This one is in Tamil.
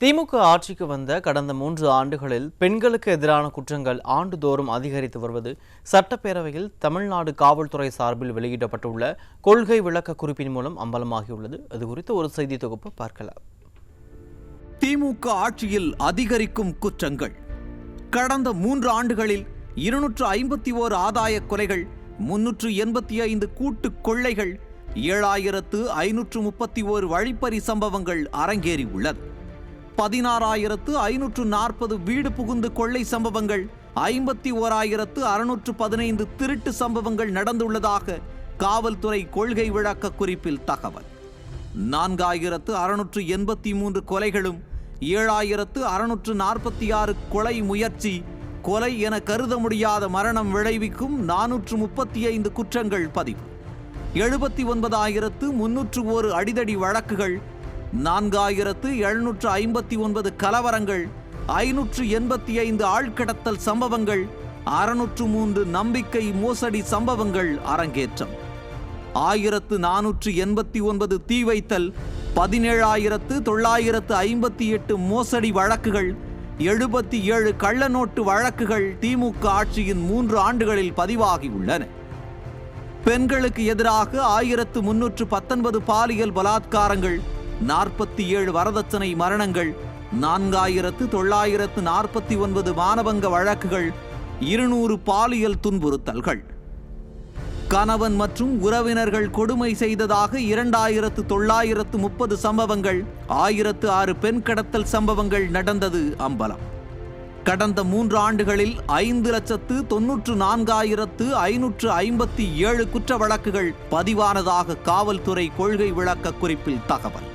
திமுக ஆட்சிக்கு வந்த கடந்த 3 ஆண்டுகளில் பெண்களுக்கு எதிரான குற்றங்கள் ஆண்டுதோறும் அதிகரித்து வருவது சட்டப்பேரவையில் தமிழ்நாடு காவல்துறை சார்பில் வெளியிடப்பட்டுள்ள கொள்கை விளக்க குறிப்பின் மூலம் அம்பலமாகியுள்ளது. அது குறித்த ஒரு செய்தி தொகுப்பு பார்க்கலாம். திமுக ஆட்சியில் அதிகரிக்கும் குற்றங்கள். கடந்த 3 ஆண்டுகளில் 251 ஆதாய கொலைகள், 385 கூட்டு கொள்ளைகள், 7531 வழிப்பறி சம்பவங்கள் அரங்கேறியுள்ளது. 16,540 வீடு புகுந்து கொள்ளை சம்பவங்கள், 51,615 திருட்டு சம்பவங்கள் நடந்துள்ளதாக காவல்துறை கொள்கை விளக்க குறிப்பில் தகவல். 4,683 கொலைகளும், 7,646 கொலை முயற்சி, கொலை என கருத முடியாத மரணம் விளைவிக்கும் 435 குற்றங்கள் பதிவு, 79,301 அடிதடி வழக்குகள், 4,759 கலவரங்கள், 585 ஆழ்கடத்தல் சம்பவங்கள், 603 நம்பிக்கை மோசடி சம்பவங்கள் அரங்கேற்றம், 1,489 தீ வைத்தல், 17,958 மோசடி வழக்குகள், 77 கள்ளநோட்டு வழக்குகள் திமுக ஆட்சியின் 3 ஆண்டுகளில் பதிவாகியுள்ளன. பெண்களுக்கு எதிராக 1,319 பாலியல் பலாத்காரங்கள், 47 வரதட்சணை மரணங்கள், 4,949 மானபங்க வழக்குகள், 200 பாலியல் துன்புறுத்தல்கள். கணவன் மற்றும் உறவினர்கள் கொடுமை செய்ததாக 2,930 சம்பவங்கள், 1,006 பெண் கடத்தல் சம்பவங்கள் நடந்தது அம்பலம். கடந்த 3 ஆண்டுகளில் 5,94,557 குற்ற வழக்குகள் பதிவானதாக காவல்துறை கொள்கை விளக்க குறிப்பில் தகவல்.